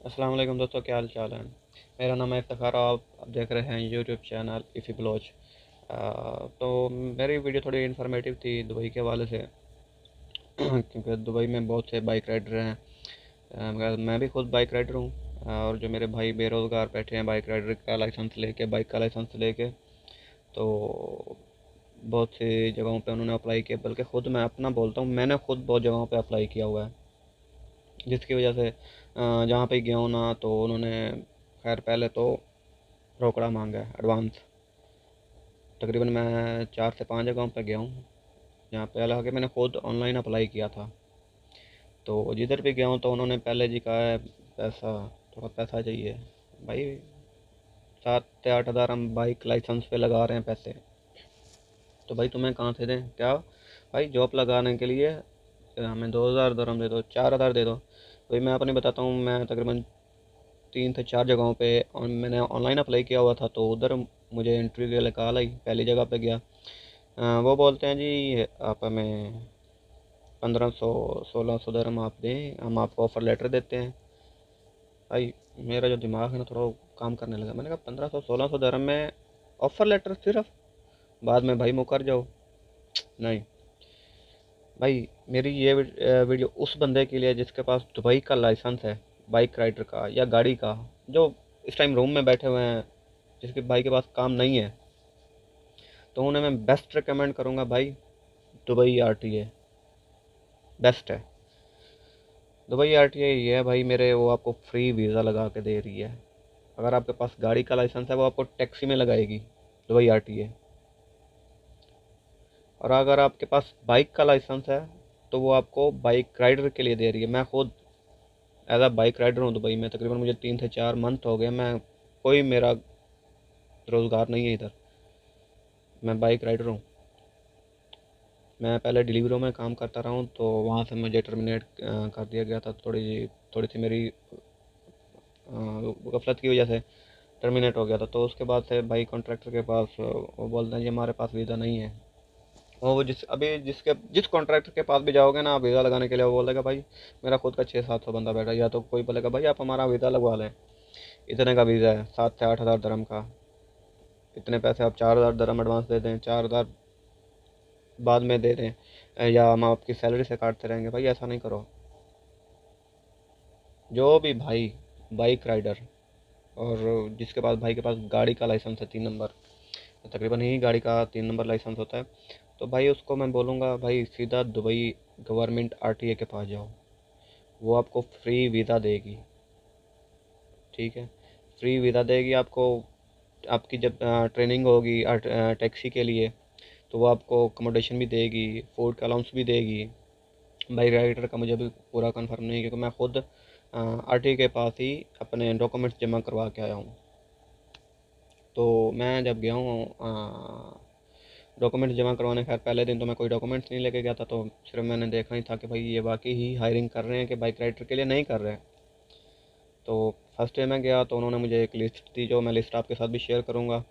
अस्सलाम वालेकुम दोस्तों, क्या हाल चाल है। मेरा नाम है इफ्तिखार। आप देख रहे हैं यूट्यूब चैनल इफ़ी ब्लॉच। तो मेरी वीडियो थोड़ी इन्फॉर्मेटिव थी दुबई के हवाले से क्योंकि दुबई में बहुत से बाइक राइडर हैं। मगर मैं भी खुद बाइक राइडर हूँ। और जो मेरे भाई बेरोज़गार बैठे हैं बाइक राइडर का लाइसेंस लेके, बाइक का लाइसेंस लेके, तो बहुत सी जगहों पे उन्होंने अप्लाई किया। बल्कि ख़ुद मैं अपना बोलता हूँ, मैंने खुद बहुत जगहों पे अप्लाई किया हुआ है, जिसकी वजह से जहाँ पे गया हूँ ना, तो उन्होंने खैर पहले तो रोकड़ा मांगा है एडवांस। तकरीबन मैं 4 से 5 जगहों पे गया हूँ जहाँ पे, हालांकि मैंने खुद ऑनलाइन अप्लाई किया था। तो जिधर भी गया हूँ तो उन्होंने पहले जी कहा है पैसा, थोड़ा पैसा चाहिए भाई। 7 से 8 हज़ार हम बाइक लाइसेंस पे लगा रहे हैं पैसे, तो भाई तुम्हें कहाँ से दें क्या। भाई जॉब लगाने के लिए हमें 2,000 दरम दे दो, 4 हज़ार दे दो। भाई मैं अपनी बताता हूँ, मैं तकरीबन 3 से 4 जगहों पे मैंने ऑनलाइन अप्लाई किया हुआ था। तो उधर मुझे इंटरव्यू के लिए कॉल आई। पहली जगह पे गया, वो बोलते हैं जी आप हमें 1500 1600 दरम आप दें, हम आपको ऑफ़र लेटर देते हैं। भाई मेरा जो दिमाग है ना थोड़ा काम करने लगा। मैंने कहा 1500 1600 दरम में ऑफ़र लेटर सिर्फ, बाद में भाई मुकर जाओ। नहीं भाई, मेरी ये वीडियो उस बंदे के लिए जिसके पास दुबई का लाइसेंस है, बाइक राइडर का या गाड़ी का, जो इस टाइम रूम में बैठे हुए हैं, जिसके भाई के पास काम नहीं है, तो उन्हें मैं बेस्ट रिकमेंड करूँगा भाई। दुबई आरटीए बेस्ट है। दुबई आरटीए ये है भाई मेरे, वो आपको फ्री वीज़ा लगा के दे रही है। अगर आपके पास गाड़ी का लाइसेंस है वो आपको टैक्सी में लगाएगी दुबई आरटीए। और अगर आपके पास बाइक का लाइसेंस है तो वो आपको बाइक राइडर के लिए दे रही है। मैं खुद एज अ बाइक राइडर हूँ दुबई में, तकरीबन मुझे 3 से 4 मंथ हो गए। मैं कोई मेरा रोज़गार नहीं है इधर, मैं बाइक राइडर हूँ। मैं पहले डिलीवरी में काम करता रहा हूँ, तो वहाँ से मुझे टर्मिनेट कर दिया गया था। थोड़ी सी मेरी गफलत की वजह से टर्मिनेट हो गया था। तो उसके बाद से भाई कॉन्ट्रैक्टर के पास वो बोलते हैं जी हमारे पास वीज़ा नहीं है। और वो जिस कॉन्ट्रैक्टर के पास भी जाओगे ना आप वीज़ा लगाने के लिए, वो बोलेगा भाई मेरा खुद का 600 700 बंदा बैठा है। या तो कोई बोलेगा भाई आप हमारा वीज़ा लगवा लें, इतने का वीज़ा है 7 से 8 हज़ार दरम का, इतने पैसे आप 4 हज़ार दरम एडवांस दे दें, 4 हज़ार बाद में दे दें, या हम आपकी सैलरी से काटते रहेंगे। भाई ऐसा नहीं करो। जो भी भाई बाइक राइडर, और जिसके पास भाई के पास गाड़ी का लाइसेंस है 3 नंबर, तकरीबन ही गाड़ी का 3 नंबर लाइसेंस होता है, तो भाई उसको मैं बोलूँगा भाई सीधा दुबई गवर्नमेंट आरटीए के पास जाओ। वो आपको फ्री वीज़ा देगी। ठीक है, फ्री वीज़ा देगी आपको। आपकी जब ट्रेनिंग होगी टैक्सी के लिए, तो वो आपको अकोमोडेशन भी देगी, फूड का अलाउंस भी देगी। बाइक राइडर का मुझे भी पूरा कंफर्म नहीं है, क्योंकि मैं खुद आरटीए के पास ही अपने डॉक्यूमेंट्स जमा करवा के आया हूँ। तो मैं जब गया हूँ डॉक्यूमेंट्स जमा करवाने, खैर पहले दिन तो मैं कोई डॉक्यूमेंट्स नहीं लेके गया था। तो सिर्फ मैंने देखा ही था कि भाई ये वाकई ही हायरिंग कर रहे हैं कि बाइक राइडर के लिए नहीं कर रहे हैं। तो फर्स्ट डे मैं गया तो उन्होंने मुझे एक लिस्ट दी, जो मैं लिस्ट आपके साथ भी शेयर करूँगा।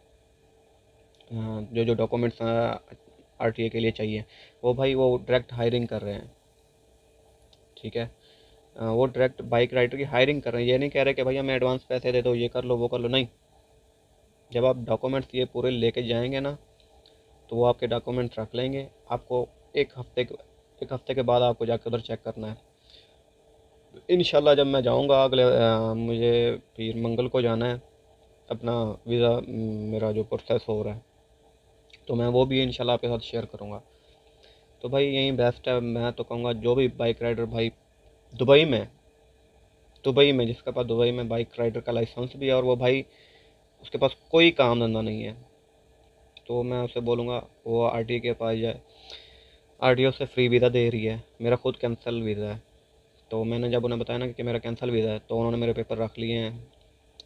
जो जो डॉक्यूमेंट्स आरटीए के लिए चाहिए, वो भाई वो डायरेक्ट हायरिंग कर रहे हैं। ठीक है, वो डायरेक्ट बाइक राइडर की हायरिंग कर रहे हैं। ये नहीं कह रहे कि भाई हमें एडवांस पैसे दे दो, ये कर लो वो कर लो। नहीं, जब आप डॉक्यूमेंट्स ये पूरे लेके जाएंगे ना, तो वो आपके डॉक्यूमेंट्स रख लेंगे। आपको एक हफ्ते के बाद आपको जाकर उधर चेक करना है। इंशाल्लाह जब मैं जाऊंगा अगले मुझे फिर मंगल को जाना है अपना वीज़ा, मेरा जो प्रोसेस हो रहा है, तो मैं वो भी इंशाल्लाह आपके साथ शेयर करूंगा। तो भाई यही बेस्ट है। मैं तो कहूँगा जो भी बाइक राइडर भाई दुबई में जिसके पास दुबई में बाइक राइडर का लाइसेंस भी है, और वो भाई उसके पास कोई काम धंधा नहीं है, तो मैं उसे बोलूँगा वो आरटीए के पास जाए। आरटीओ से फ्री वीज़ा दे रही है। मेरा खुद कैंसिल वीज़ा है। तो मैंने जब उन्हें बताया ना कि मेरा कैंसिल वीज़ा है, तो उन्होंने मेरे पेपर रख लिए हैं।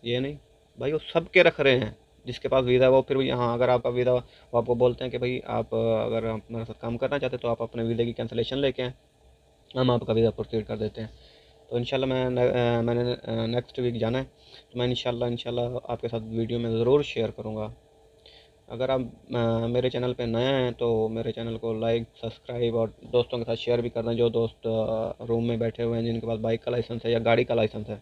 ये नहीं भाई, वो सब के रख रहे हैं। जिसके पास वीज़ा है वो फिर भी, हाँ अगर आपका वीज़ा, वो आपको बोलते हैं कि भाई आप अगर आप मेरे साथ काम करना चाहते हैं तो आप अपने वीज़े की कैंसिलेशन लेके आएँ, हम आपका वीज़ा प्रोसीड कर देते हैं। तो इंशाल्लाह मैंने नेक्स्ट वीक जाना है। तो मैं इंशाल्लाह आपके साथ वीडियो में ज़रूर शेयर करूँगा। अगर आप मेरे चैनल पे नए हैं तो मेरे चैनल को लाइक सब्सक्राइब और दोस्तों के साथ शेयर भी कर दें। जो दोस्त रूम में बैठे हुए हैं जिनके पास बाइक का लाइसेंस है या गाड़ी का लाइसेंस है,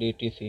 DTC